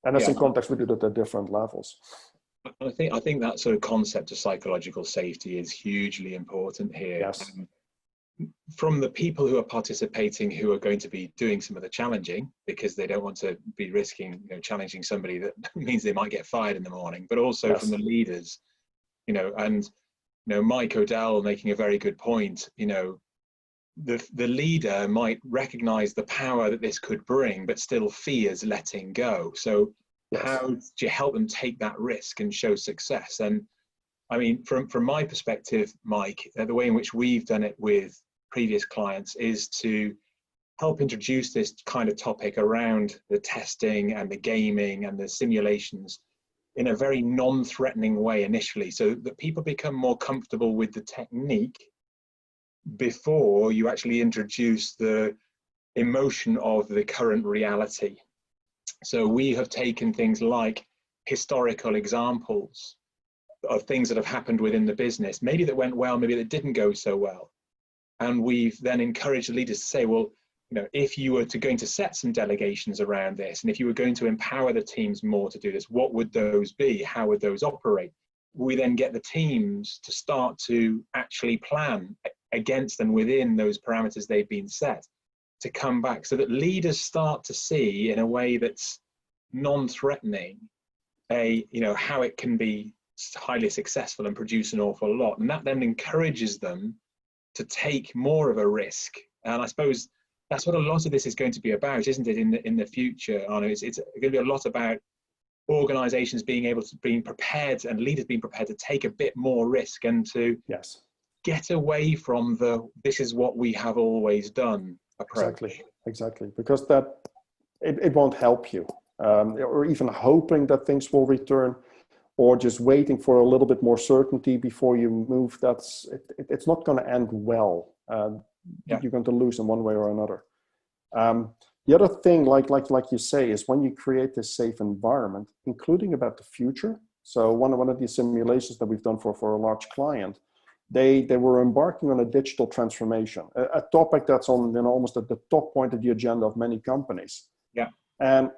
And as in context, we do that at different levels. I think that sort of concept of psychological safety is hugely important here. Yes. From the people who are participating, who are going to be doing some of the challenging, because they don't want to be risking, you know, challenging somebody that means they might get fired in the morning, but also from the leaders, you know, and, you know, Mike O'Dell making a very good point, you know, the leader might recognize the power that this could bring, but still fears letting go. So how do you help them take that risk and show success? And I mean, from my perspective, Mike, the way in which we've done it with previous clients is to help introduce this kind of topic around the testing and the gaming and the simulations in a very non-threatening way initially, so that people become more comfortable with the technique before you actually introduce the emotion of the current reality. So we have taken things like historical examples of things that have happened within the business, maybe that went well, maybe that didn't go so well. And we've then encouraged the leaders to say, well, you know, if you were going to set some delegations around this, and if you were going to empower the teams more to do this, what would those be? How would those operate? We then get the teams to start to actually plan against and within those parameters they've been set, to come back, so that leaders start to see in a way that's non-threatening, you know, how it can be highly successful and produce an awful lot. And that then encourages them to take more of a risk. And I suppose that's what a lot of this is going to be about, isn't it, in the future, Arnoud? It's going to be a lot about organizations being prepared, and leaders being prepared to take a bit more risk and to get away from this is what we have always done approach. Exactly, because that it won't help you, or even hoping that things will return, or just waiting for a little bit more certainty before you move. It's not going to end well. You're going to lose in one way or another. The other thing, like you say, is when you create this safe environment, including about the future. So one of these simulations that we've done for a large client, they were embarking on a digital transformation, a topic that's on, you know, almost at the top point of the agenda of many companies. Yeah. And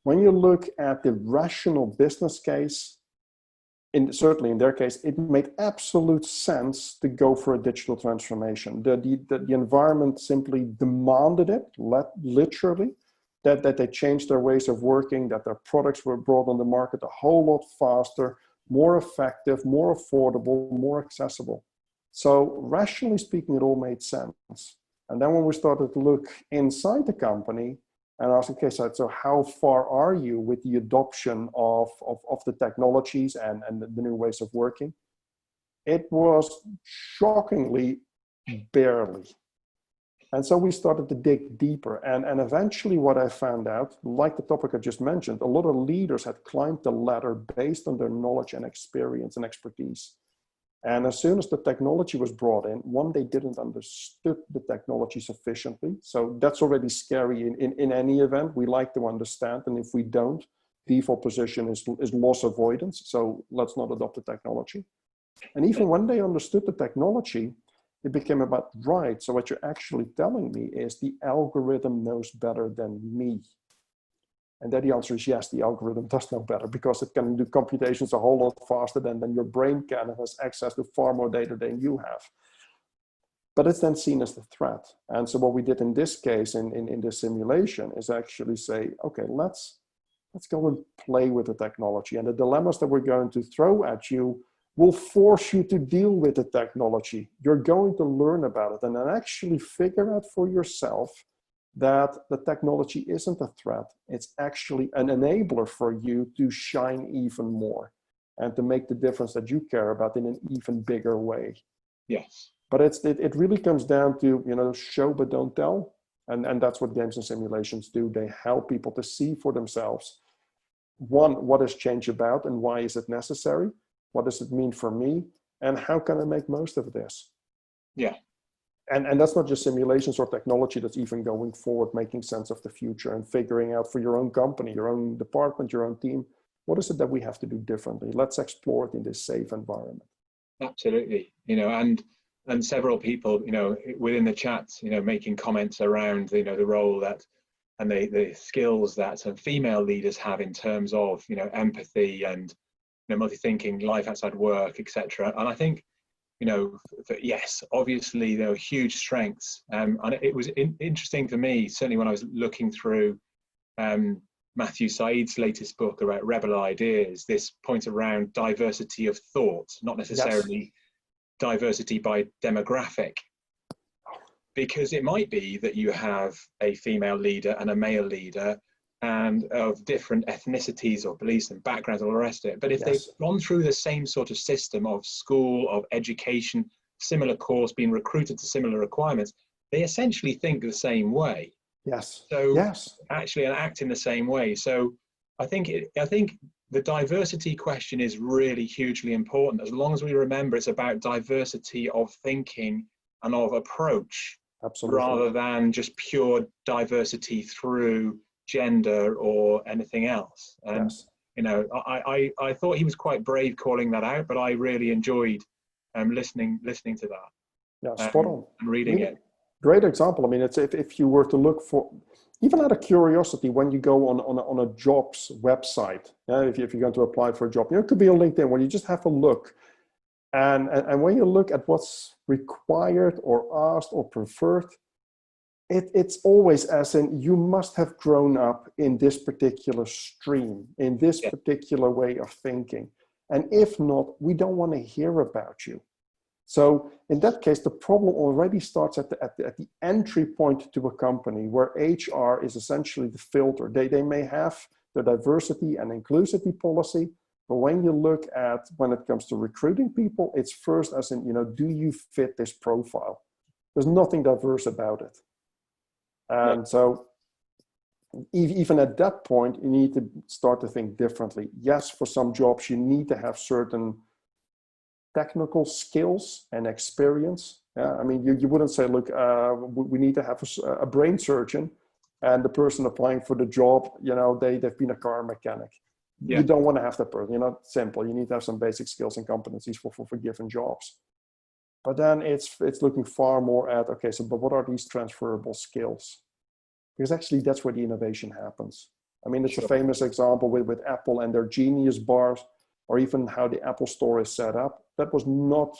when you look at the rational business case, certainly in their case, it made absolute sense to go for a digital transformation. The environment simply demanded it, literally, that they changed their ways of working, that their products were brought on the market a whole lot faster, more effective, more affordable, more accessible. So rationally speaking, it all made sense. And then when we started to look inside the company and ask, okay, so how far are you with the adoption of the technologies and the new ways of working? It was shockingly barely. And so we started to dig deeper. And eventually what I found out, like the topic I just mentioned, a lot of leaders had climbed the ladder based on their knowledge and experience and expertise. And as soon as the technology was brought in, one, they didn't understood the technology sufficiently. So that's already scary in any event. We like to understand. And if we don't, default position is loss avoidance. So let's not adopt the technology. And even when they understood the technology, it became about, right, so what you're actually telling me is the algorithm knows better than me. And then the answer is yes, the algorithm does know better because it can do computations a whole lot faster than your brain can and has access to far more data than you have. But it's then seen as the threat. And so what we did in this case, in this simulation, is actually say, okay, let's go and play with the technology. And the dilemmas that we're going to throw at you will force you to deal with the technology. You're going to learn about it and then actually figure out for yourself that the technology isn't a threat. It's actually an enabler for you to shine even more and to make the difference that you care about in an even bigger way. Yes. But it really comes down to, show but don't tell. And that's what games and simulations do. They help people to see for themselves, one, what is change about and why is it necessary? What does it mean for me? And how can I make most of this? Yeah. And that's not just simulations or technology, that's even going forward, making sense of the future and figuring out for your own company, your own department, your own team, what is it that we have to do differently? Let's explore it in this safe environment. Absolutely. And several people, within the chat, making comments around, the role that and the skills that some female leaders have in terms of, empathy and, multi-thinking, life outside work, etc. And I think, yes, obviously there were huge strengths. And it was interesting for me, certainly when I was looking through Matthew Said's latest book about Rebel Ideas, this point around diversity of thought, not necessarily diversity by demographic. Because it might be that you have a female leader and a male leader and of different ethnicities or beliefs and backgrounds and all the rest of it. But if they've gone through the same sort of system of school, of education, similar course, being recruited to similar requirements, they essentially think the same way. Actually and act in the same way. So I think the diversity question is really hugely important. As long as we remember it's about diversity of thinking and of approach. Absolutely. Rather than just pure diversity through gender or anything else. And I thought he was quite brave calling that out, but I really enjoyed listening to that. Yeah, spot on. And reading it. Great example. I mean, it's if you were to look for, even out of curiosity, when you go on a jobs website, if you're going to apply for a job, it could be on LinkedIn, where you just have a look. And when you look at what's required or asked or preferred, it's always as in, you must have grown up in this particular stream, in this particular way of thinking. And if not, we don't want to hear about you. So in that case, the problem already starts at the entry point to a company, where HR is essentially the filter. They may have the diversity and inclusivity policy, but when you look at, when it comes to recruiting people, it's first as in, do you fit this profile? There's nothing diverse about it. And so even at that point, you need to start to think differently. Yes, for some jobs, you need to have certain technical skills and experience. I mean, you wouldn't say, look, we need to have a brain surgeon, and the person applying for the job, they've been a car mechanic. You don't want to have that person. You're not simple. You need to have some basic skills and competencies for given jobs. But then it's looking far more at, okay, so but what are these transferable skills? Because actually that's where the innovation happens. I mean, it's a famous example with Apple and their Genius bars, or even how the Apple Store is set up. That was not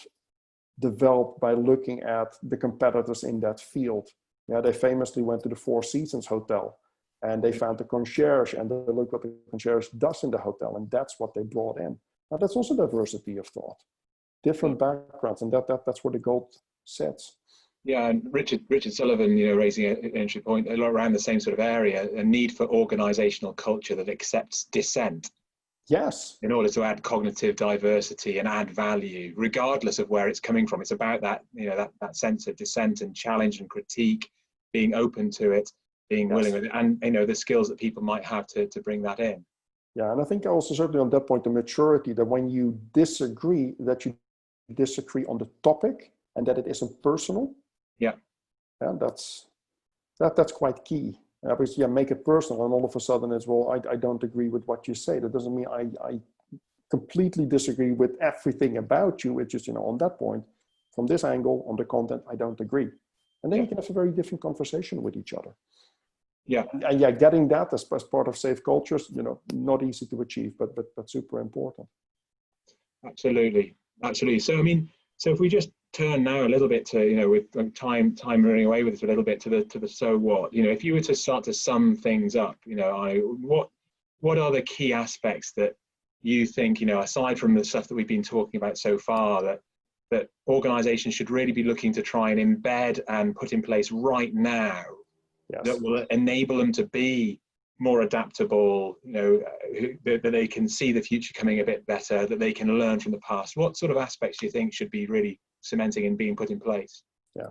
developed by looking at the competitors in that field. They famously went to the Four Seasons Hotel, and they found the concierge, and they looked what the concierge does in the hotel, and that's what they brought in. Now, that's also diversity of thought. different backgrounds, and that's where the gold sits. Yeah, and Richard Sullivan, raising an entry point around the same sort of area, a need for organizational culture that accepts dissent. Yes. In order to add cognitive diversity and add value, regardless of where it's coming from. It's about that, that sense of dissent and challenge and critique, being open to it, being willing with it, and the skills that people might have to bring that in. Yeah, and I think also certainly on that point, the maturity that when you disagree, that you disagree on the topic and that it isn't personal. Yeah. And that's quite key. Because make it personal, and all of a sudden it's, well, I don't agree with what you say. That doesn't mean I completely disagree with everything about you. It's just, on that point, from this angle, on the content, I don't agree. And then you can have a very different conversation with each other. Yeah. And getting that as part of safe cultures, not easy to achieve, but super important. Absolutely. So if we just turn now a little bit to, with time running away with us a little bit to the so what, if you were to start to sum things up, what are the key aspects that you think, aside from the stuff that we've been talking about so far, that organizations should really be looking to try and embed and put in place right now, that will enable them to be more adaptable, that they can see the future coming a bit better, that they can learn from the past? What sort of aspects do you think should be really cementing and being put in place? Yeah,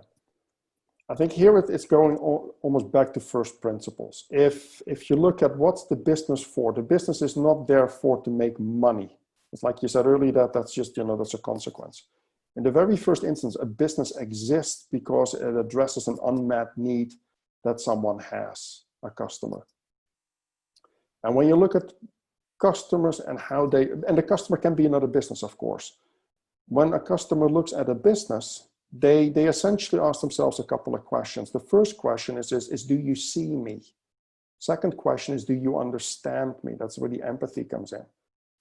I think here it's going almost back to first principles. If you look at what's the business for, the business is not there for to make money. It's like you said earlier, that's just, that's a consequence. In the very first instance, a business exists because it addresses an unmet need that someone has, a customer. And when you look at customers and how and the customer can be another business, of course. When a customer looks at a business, they essentially ask themselves a couple of questions. The first question is do you see me? Second question is, do you understand me? That's where the empathy comes in.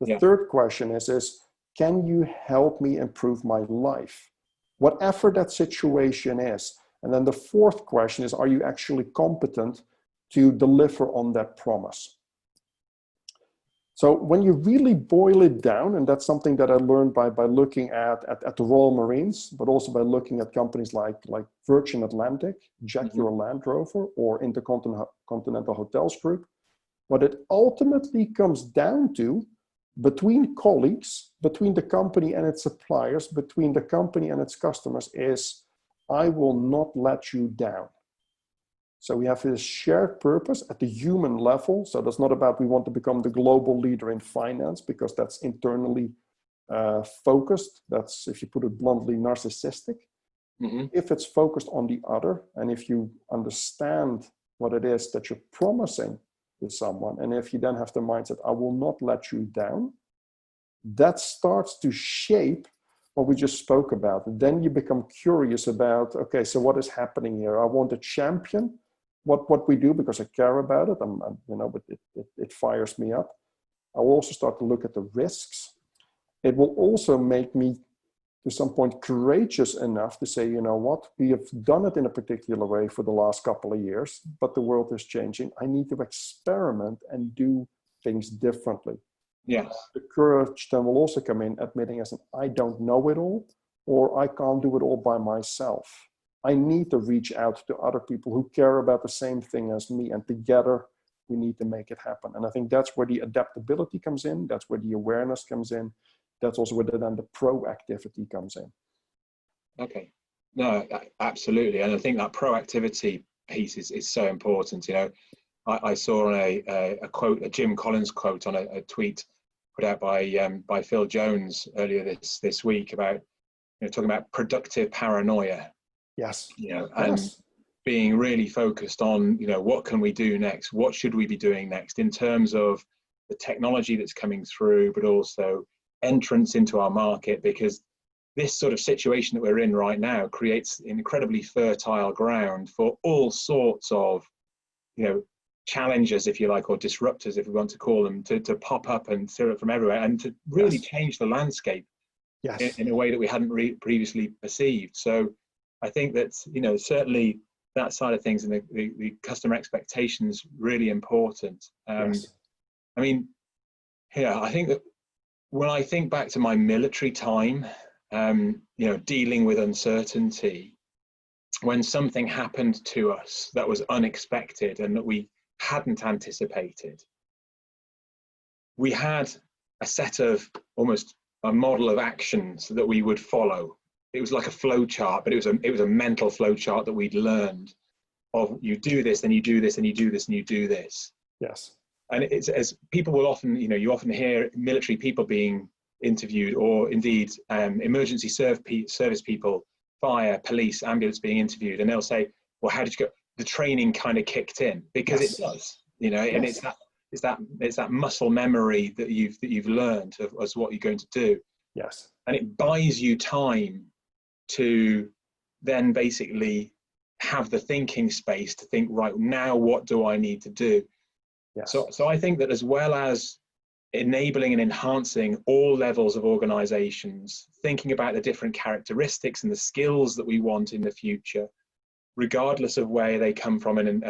The third question is, can you help me improve my life? Whatever that situation is. And then the fourth question is, are you actually competent to deliver on that promise? So when you really boil it down, and that's something that I learned by looking at the Royal Marines, but also by looking at companies like Virgin Atlantic, Jaguar Land Rover, or Intercontinental Hotels Group, what it ultimately comes down to, between colleagues, between the company and its suppliers, between the company and its customers, is I will not let you down. So we have this shared purpose at the human level. So that's not about we want to become the global leader in finance, because that's internally focused. That's, if you put it bluntly, narcissistic. If it's focused on the other, and if you understand what it is that you're promising to someone, and if you then have the mindset, I will not let you down, that starts to shape what we just spoke about. Then you become curious about, okay, so what is happening here? I want to champion what we do because I care about it, but it fires me up. I will also start to look at the risks. It will also make me, to some point, courageous enough to say, you know what, we have done it in a particular way for the last couple of years, but the world is changing. I need to experiment and do things differently. Yes. The courage then will also come in admitting as I don't know it all, or I can't do it all by myself. I need to reach out to other people who care about the same thing as me, and together we need to make it happen. And I think that's where the adaptability comes in. That's where the awareness comes in. That's also where then the proactivity comes in. Okay. No, absolutely. And I think that proactivity piece is so important. I saw a quote, a Jim Collins quote on a tweet put out by Phil Jones earlier this week about, talking about productive paranoia. Yes. And being really focused on, what can we do next? What should we be doing next in terms of the technology that's coming through, but also entrance into our market, because this sort of situation that we're in right now creates incredibly fertile ground for all sorts of, challenges, if you like, or disruptors, if we want to call them, to pop up and through from everywhere, and to really change the landscape in a way that we hadn't previously perceived. So I think that, certainly that side of things and the customer expectations really important. I think that when I think back to my military time, dealing with uncertainty, when something happened to us that was unexpected and that we hadn't anticipated, we had a set of almost a model of actions that we would follow. It was like a flow chart, but it was a mental flow chart that we'd learned of: you do this, then you do this, and you do this, and you do this. Yes. And it's, as people will often, you often hear military people being interviewed, or indeed emergency service people, fire, police, ambulance being interviewed, and they'll say, well, how did you go? The training kind of kicked in, because Yes. it does, and it's that muscle memory that you've learned as what you're going to do. Yes. And it buys you time to then basically have the thinking space to think, right, now what do I need to do? yes. So I think that, as well as enabling and enhancing all levels of organizations, thinking about the different characteristics and the skills that we want in the future, regardless of where they come from and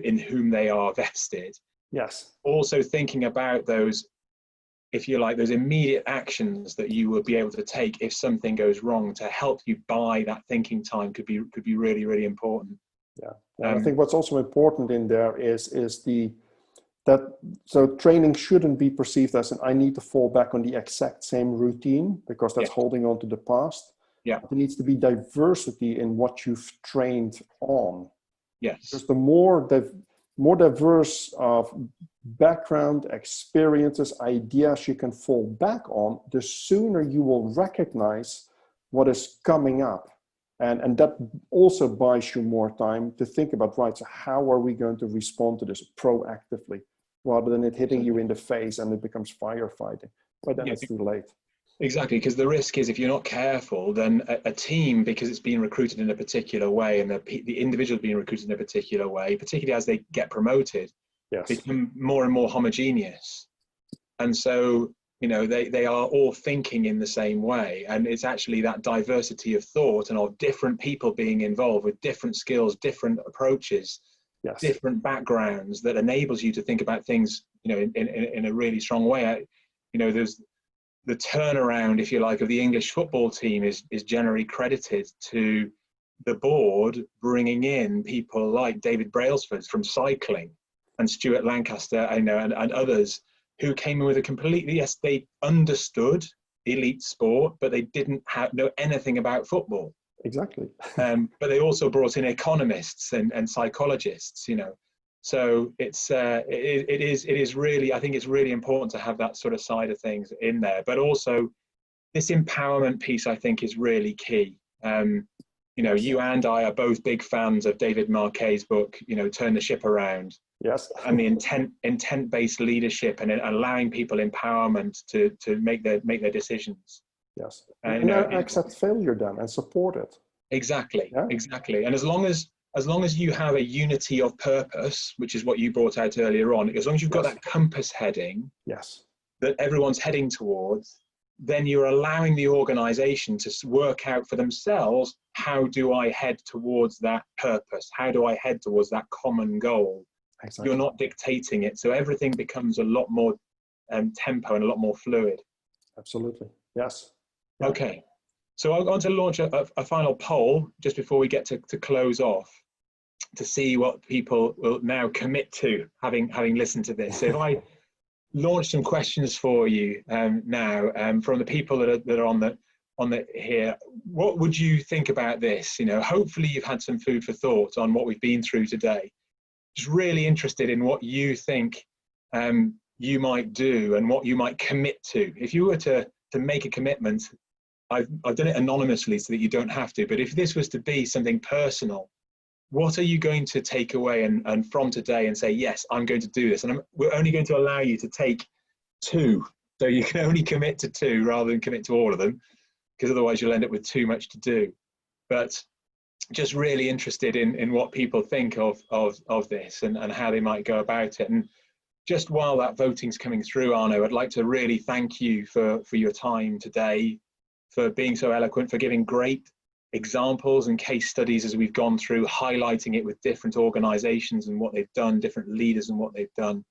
in whom they are vested. Yes. Also thinking about those, if you like, those immediate actions that you will be able to take if something goes wrong, to help you buy that thinking time, could be really, really important. Yeah. And I think what's also important in there is so training shouldn't be perceived as I need to fall back on the exact same routine, because that's holding on to the past. Yeah. There needs to be diversity in what you've trained on. Yes. Because the more diverse of background, experiences, ideas you can fall back on, the sooner you will recognize what is coming up. And that also buys you more time to think about, right, so how are we going to respond to this proactively, rather than it hitting you in the face and it becomes firefighting. But then it's too late. Exactly, because the risk is, if you're not careful, then a team, because it's being recruited in a particular way, and the individual being recruited in a particular way, particularly as they get promoted, become more and more homogeneous. And so, they are all thinking in the same way. And it's actually that diversity of thought and of different people being involved with different skills, different approaches, different backgrounds, that enables you to think about things, in a really strong way. There's the turnaround, if you like, of the English football team is generally credited to the board bringing in people like David Brailsford from cycling, and Stuart Lancaster, and others, who came in with a completely, they understood elite sport, but they didn't know anything about football. Exactly. But they also brought in economists and psychologists, So it is really, I think it's really important to have that sort of side of things in there. But also this empowerment piece, I think, is really key. You and I are both big fans of David Marquet's book, Turn the Ship Around. Yes. And the intent-based leadership, and allowing people empowerment to make their decisions. Yes. And accept failure then and support it. Exactly. Yeah? Exactly. And as long as you have a unity of purpose, which is what you brought out earlier on, as long as you've got that compass heading, that everyone's heading towards, then you're allowing the organization to work out for themselves, how do I head towards that purpose? How do I head towards that common goal? Exactly. You're not dictating it. So everything becomes a lot more tempo and a lot more fluid. Absolutely. Yes. Yeah. Okay. So I'm going to launch a final poll just before we get to close off, to see what people will now commit to, having listened to this. So if I launch some questions for you now from the people that are on the here, what would you think about this? Hopefully you've had some food for thought on what we've been through today. Just really interested in what you think you might do and what you might commit to. If you were to make a commitment, I've done it anonymously so that you don't have to, but if this was to be something personal, what are you going to take away and from today and say, yes, I'm going to do this? And we're only going to allow you to take 2. So you can only commit to 2 rather than commit to all of them, because otherwise you'll end up with too much to do. But just really interested in what people think of this and how they might go about it. And just while that voting's coming through, Arnaud, I'd like to really thank you for your time today, for being so eloquent, for giving great examples and case studies as we've gone through, highlighting it with different organizations and what they've done, different leaders and what they've done.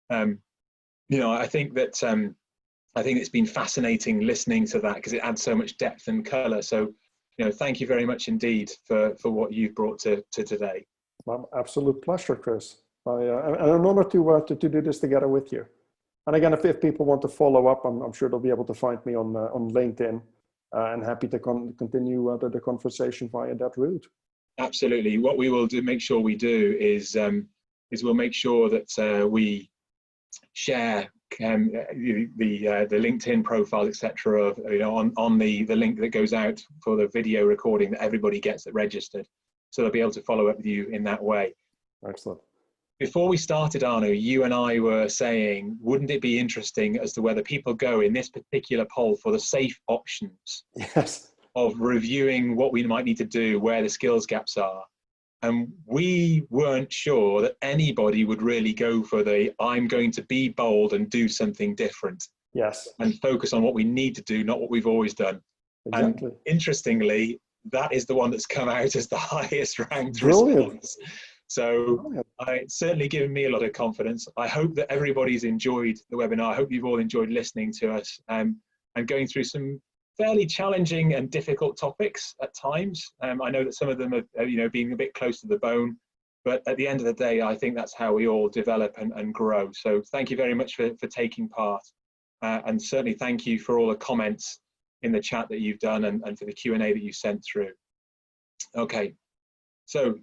I think that I think it's been fascinating listening to that because it adds so much depth and colour. So, thank you very much indeed for what you've brought to today. My absolute pleasure, Chris. And an honor to do this together with you. And again, if people want to follow up, I'm sure they'll be able to find me on LinkedIn, and happy to continue the conversation via that route. Absolutely. What we will do, make sure we do, is we'll make sure that we share the LinkedIn profiles, etc. On the link that goes out for the video recording that everybody gets that registered, so they'll be able to follow up with you in that way. Excellent. Before we started, Arnoud, you and I were saying, wouldn't it be interesting as to whether people go in this particular poll for the safe options? Yes. Of reviewing what we might need to do, where the skills gaps are. And we weren't sure that anybody would really go for the, I'm going to be bold and do something different. Yes. And focus on what we need to do, not what we've always done. Exactly. And interestingly, that is the one that's come out as the highest ranked Brilliant. response. So it's certainly given me a lot of confidence. I hope that everybody's enjoyed the webinar. I hope you've all enjoyed listening to us and going through some fairly challenging and difficult topics at times. I know that some of them are, being a bit close to the bone, but at the end of the day, I think that's how we all develop and grow. So thank you very much for taking part. And certainly thank you for all the comments in the chat that you've done and for the Q&A that you sent through. Okay, so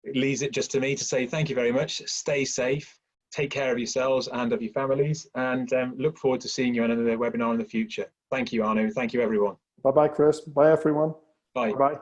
it leaves it just to me to say thank you very much. Stay safe, take care of yourselves and of your families, and look forward to seeing you on another webinar in the future. Thank you, Arnoud. Thank you, everyone. Bye-bye, Chris. Bye, everyone. Bye. Bye.